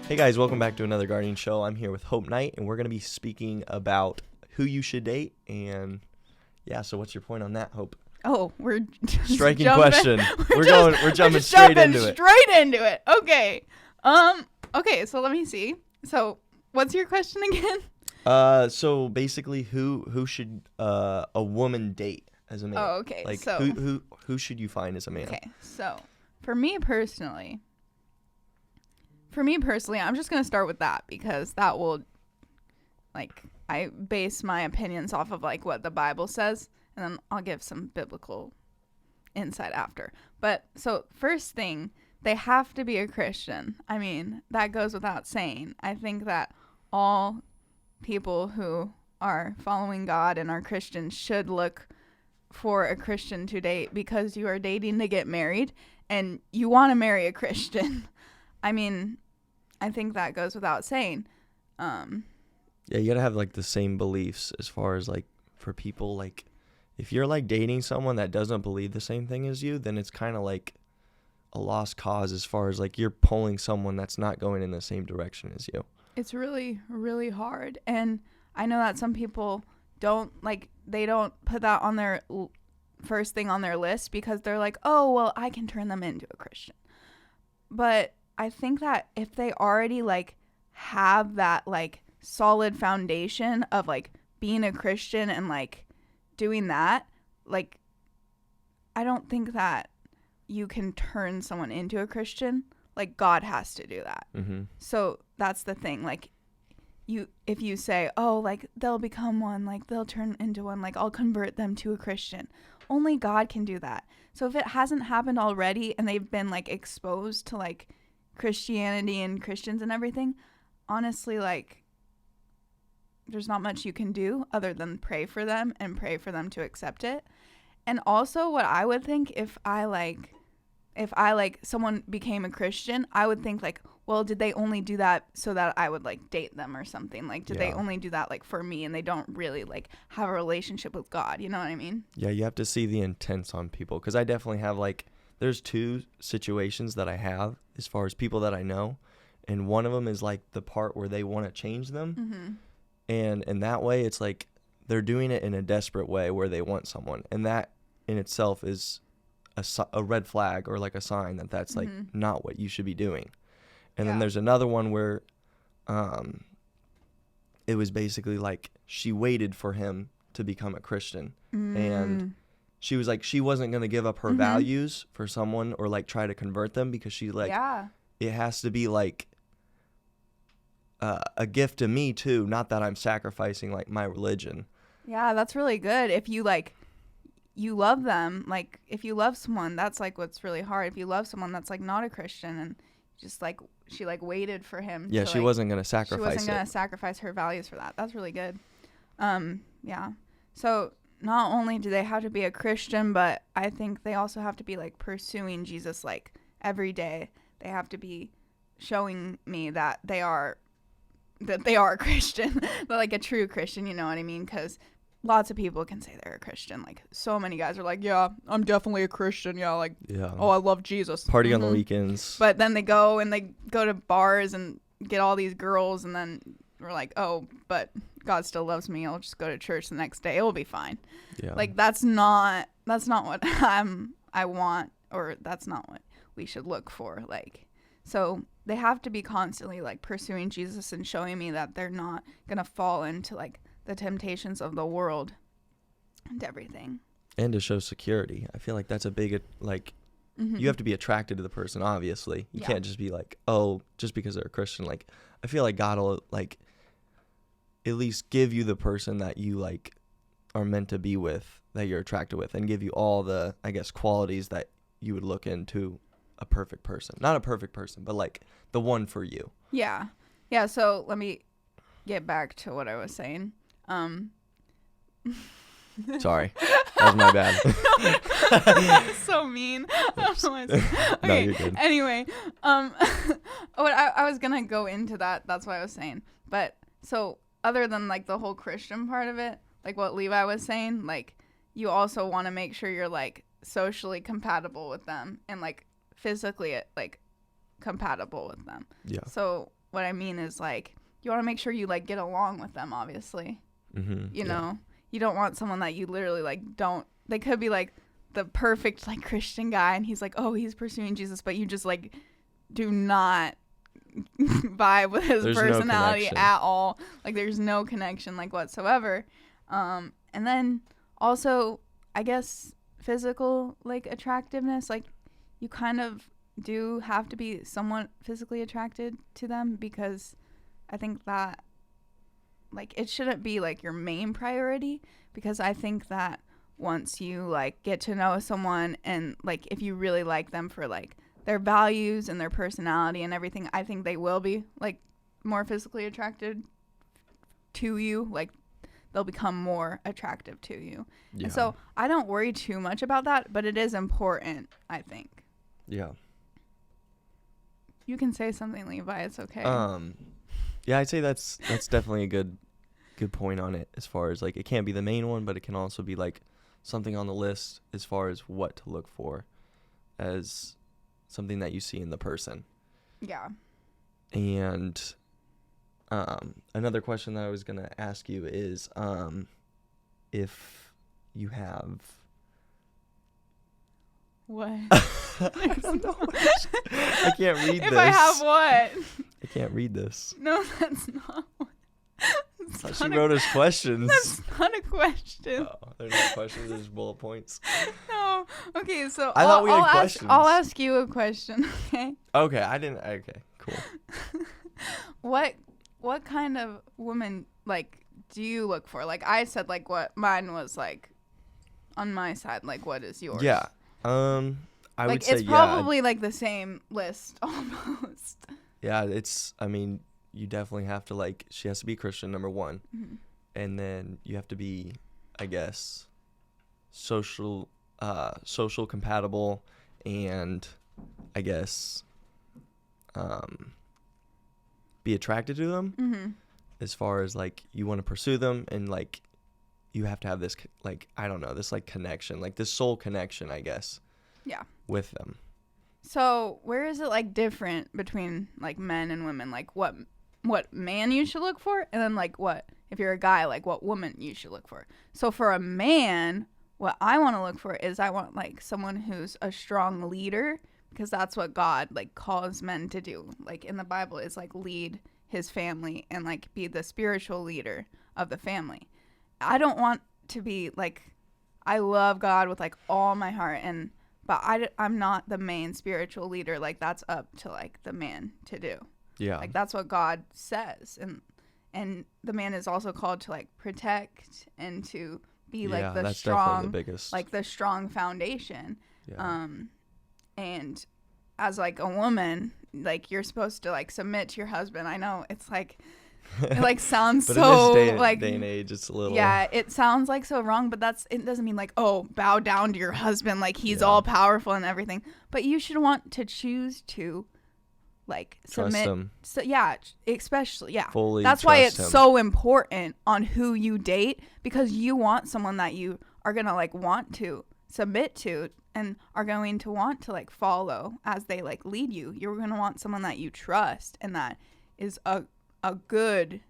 Hey guys, welcome back to another Guardian Show. I'm here with Hope Knight, and we're going to be speaking about who you should date. And yeah, so what's your point on that, Hope? Oh, we're just striking jumping. question. We're jumping straight into it. Straight into it. Okay. Okay. So let me see. So what's your question again? So basically, who should a woman date as a man? Oh, okay. Like so who should you find as a man? Okay. So for me personally, I'm just gonna start with that because that will, like, I base my opinions off of like what the Bible says, and then I'll give some biblical insight after. But so first thing, they have to be a Christian. I mean, that goes without saying. I think that all people who are following God and are Christians should look for a Christian to date because you are dating to get married and you want to marry a Christian. I mean, I think that goes without saying. Yeah, you gotta have like the same beliefs as far as like for people. Like if you're like dating someone that doesn't believe the same thing as you, then it's kind of like a lost cause as far as like you're pulling someone that's not going in the same direction as you. It's really, really hard. And I know that some people don't put that on their first thing on their list because they're like, oh, well, I can turn them into a Christian. But I think that if they already like have that like solid foundation of like being a Christian and like doing that, like I don't think that you can turn someone into a Christian. Like God has to do that. Mm-hmm. So that's the thing. Like if you say, oh, like they'll become one, like they'll turn into one, like I'll convert them to a Christian. Only God can do that. So if it hasn't happened already and they've been like exposed to like Christianity and Christians and everything, honestly, like there's not much you can do other than pray for them and pray for them to accept it. And also what I would think if someone became a Christian, I would think like, well, did they only do that so that I would like date them or something? Like, did they only do that like for me and they don't really like have a relationship with God? You know what I mean? Yeah, you have to see the intents on people. Because I definitely have like, there's two situations that I have as far as people that I know. And one of them is like the part where they want to change them. Mm-hmm. And in that way, it's like they're doing it in a desperate way where they want someone. And that in itself is a red flag or like a sign that that's like not what you should be doing. And then there's another one where it was basically like she waited for him to become a Christian. And she was like, she wasn't going to give up her values for someone or like try to convert them because she's like, it has to be like a gift to me too. Not that I'm sacrificing like my religion. Yeah, that's really good. If you like, you love them, like if you love someone, that's like what's really hard. If you love someone that's like not a Christian and just like she like waited for him. Yeah, she wasn't going to sacrifice She wasn't going to sacrifice her values for that. That's really good. Yeah. So not only do they have to be a Christian, but I think they also have to be like pursuing Jesus like every day. They have to be showing me that they are a Christian, but like a true Christian, you know what I mean? Because lots of people can say they're a Christian. Like so many guys are like, yeah, I'm definitely a Christian. Yeah, like, oh, I love Jesus. Party on the weekends. But then they go to bars and get all these girls, and then we're like, oh, but God still loves me. I'll just go to church the next day. It will be fine. Yeah. Like that's not what I want, or that's not what we should look for. Like, so they have to be constantly like pursuing Jesus and showing me that they're not gonna fall into like the temptations of the world and everything. And to show security. I feel like that's a big, like, you have to be attracted to the person, obviously. You can't just be like, oh, just because they're a Christian. Like, I feel like God will, like, at least give you the person that you, like, are meant to be with, that you're attracted with, and give you all the, I guess, qualities that you would look into a perfect person. Not a perfect person, but, like, the one for you. Yeah. Yeah, so let me get back to what I was saying. Sorry, that was my bad. That's so mean. Okay. No, you're good. Anyway, what I was gonna go into that. That's what I was saying. But so other than like the whole Christian part of it, like what Levi was saying, like you also want to make sure you're like socially compatible with them and like physically like compatible with them. Yeah. So what I mean is like you want to make sure you like get along with them, obviously. You know, you don't want someone that you literally like don't. They could be like the perfect like Christian guy, and he's like, oh, he's pursuing Jesus, but you just like do not vibe with his personality at all. Like there's no connection like whatsoever. And then also, I guess physical like attractiveness, like you kind of do have to be somewhat physically attracted to them, because I think that like it shouldn't be like your main priority, because I think that once you like get to know someone and like if you really like them for like their values and their personality and everything, I think they will be like more physically attracted to you. Like they'll become more attractive to you. Yeah. And so I don't worry too much about that, but it is important, I think. Yeah. You can say something, Levi. It's okay. Yeah, I'd say that's definitely a good point on it, as far as like it can't be the main one, but it can also be like something on the list as far as what to look for as something that you see in the person. Yeah. And another question that I was going to ask you is if you have... What? I don't know. I can't read this. If I have what? I can't read this. No, that's not what. She wrote us questions. That's not a question. Oh, they're not questions, they're just bullet points. No. Okay, so I thought we had questions. I'll ask you a question, okay? Okay, okay, cool. What kind of woman like do you look for? Like I said, like what mine was like on my side, like what is yours? Yeah. I would say it's probably like the same list almost. Yeah, I mean, you definitely have to like, she has to be Christian, number one. Mm-hmm. And then you have to be, I guess, social compatible, and I guess be attracted to them. Mm-hmm. As far as like you want to pursue them, and like you have to have this like, I don't know, this like connection, like this soul connection, I guess. Yeah. With them. So where is it like different between like men and women? Like what man you should look for, and then like what, if you're a guy, like what woman you should look for. So for a man, what I want to look for is I want like someone who's a strong leader, because that's what God like calls men to do. Like in the Bible is like lead his family and like be the spiritual leader of the family. I don't want to be like, I love God with like all my heart, but I'm not the main spiritual leader. Like that's up to like the man to do. Yeah. Like that's what God says. And the man is also called to like protect and to be like the strong, the biggest. Like the strong foundation. Yeah. And as like a woman, like you're supposed to like submit to your husband. I know it's like, it like sounds so in this like day and age, it's a little, yeah, it sounds like so wrong, but it doesn't mean like, oh, bow down to your husband like he's all powerful and everything. But you should want to choose to like trust submit him. So yeah, especially fully. That's why it's so important on who you date, because you want someone that you are gonna like want to submit to and are going to want to like follow as they like lead you. You're gonna want someone that you trust and that is a good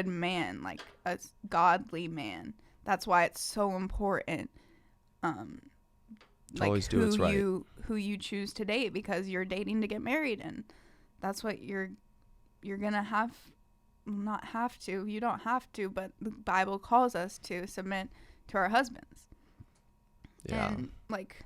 man, like a godly man. That's why it's so important. Like always do what's right. Who you choose to date, because you're dating to get married, and that's what you're gonna not have to. You don't have to, but the Bible calls us to submit to our husbands. Yeah. And like,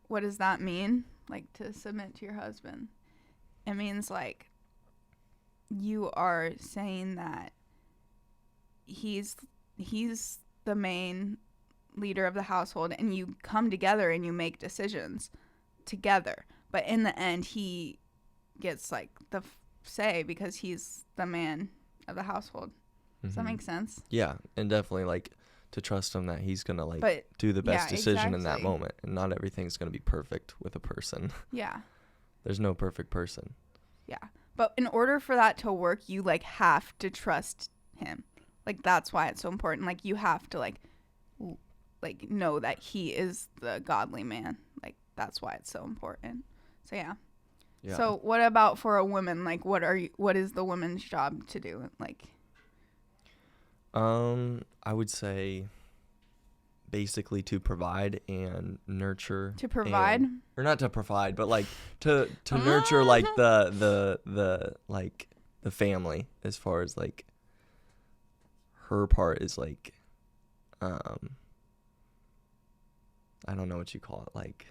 what does that mean? Like to submit to your husband? It means like you are saying that he's the main leader of the household, and you come together and you make decisions together, but in the end he gets like the say because he's the man of the household. Does that make sense? Yeah, and definitely like to trust him that he's gonna like do the best decision in that moment, and not everything's gonna be perfect with a person. Yeah. There's no perfect person. Yeah. But in order for that to work, you like have to trust him. Like that's why it's so important. Like you have to like know that he is the godly man. Like that's why it's so important. So yeah. Yeah. So what about for a woman? Like, what is the woman's job to do? Like, I would say basically to provide and nurture. To provide? Or not to provide, but like to nurture like the like the family, as far as like her part is like I don't know what you call it, like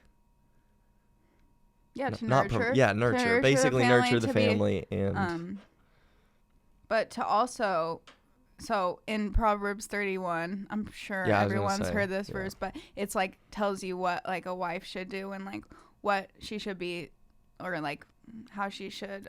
to nurture. nurture Basically nurture the to family and but to also, so in Proverbs 31, I'm sure everyone's heard this verse, but it's like tells you what like a wife should do and like what she should be, or like how she should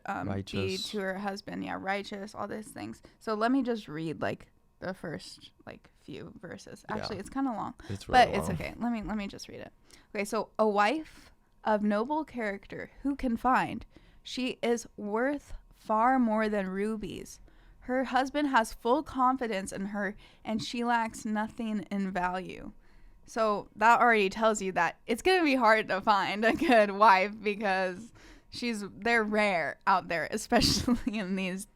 be to her husband. Yeah, righteous, all these things. So let me just read like the first like few verses. Actually, it's kind of long, it's okay. Let me just read it. Okay, so a wife of noble character, who can find? She is worth far more than rubies. Her husband has full confidence in her, and she lacks nothing in value. So that already tells you that it's going to be hard to find a good wife, because they're rare out there, especially in these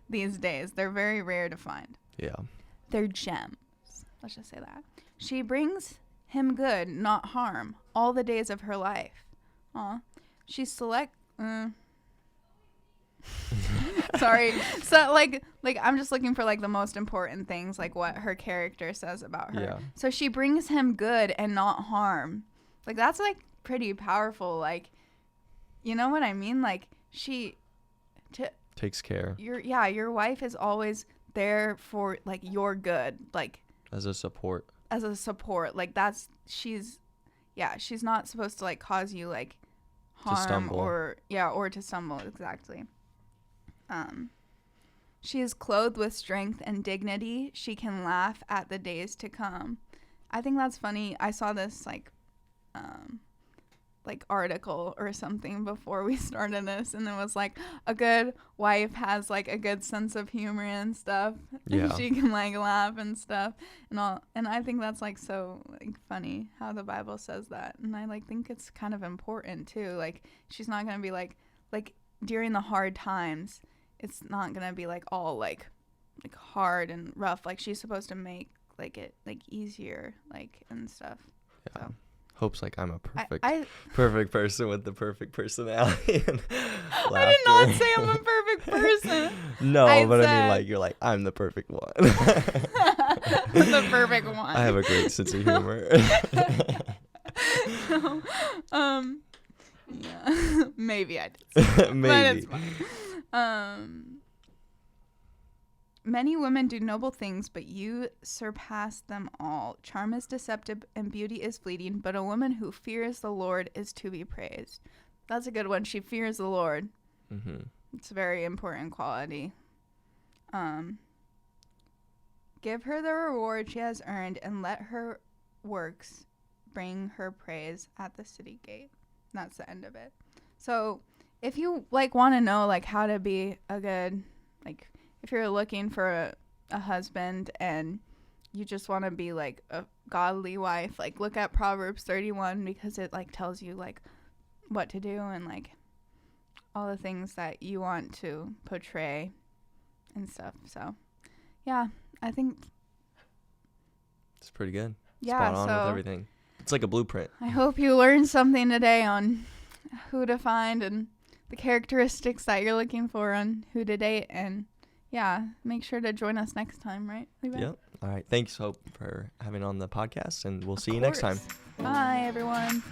days. They're very rare to find. Yeah. They're gems. Let's just say that. She brings him good, not harm, all the days of her life. Aw. She Sorry. So like I'm just looking for like the most important things, like what her character says about her. Yeah. So she brings him good and not harm. Like that's like pretty powerful. Like, you know what I mean? Like she takes care. Your wife is always there for like your good, like as a support. Like she's not supposed to like cause you like harm or to stumble. Exactly. She is clothed with strength and dignity. She can laugh at the days to come. I think that's funny. I saw this like article or something before we started this, and it was like a good wife has like a good sense of humor and stuff. Yeah. She can like laugh and stuff and all. And I think that's like so like funny how the Bible says that. And I like think it's kind of important too. Like she's not gonna be like during the hard times. It's not gonna be like all like hard and rough. Like she's supposed to make like it like easier like and stuff. Yeah. So. Hope's like, I'm a perfect person with the perfect personality. And I did not say I'm a perfect person. No, I mean like you're like, I'm the perfect one. The perfect one. I have a great sense of humor. Yeah. Maybe I did. Maybe. But it's fine. Many women do noble things, but you surpass them all. Charm is deceptive and beauty is fleeting, but a woman who fears the Lord is to be praised. That's a good one. She fears the Lord. Mm-hmm. It's a very important quality. Give her the reward she has earned, and let her works bring her praise at the city gate. That's the end of it. So if you like want to know like how to be a good, like if you're looking for a husband and you just want to be like a godly wife, like look at Proverbs 31, because it like tells you like what to do and like all the things that you want to portray and stuff. So yeah, I think it's pretty good. Yeah, spot on with everything. It's like a blueprint. I hope you learned something today on who to find and the characteristics that you're looking for on who to date. And yeah, make sure to join us next time, right, Levi? Yep. All right. Thanks, Hope, for having on the podcast, and we'll see you next time. Bye, everyone.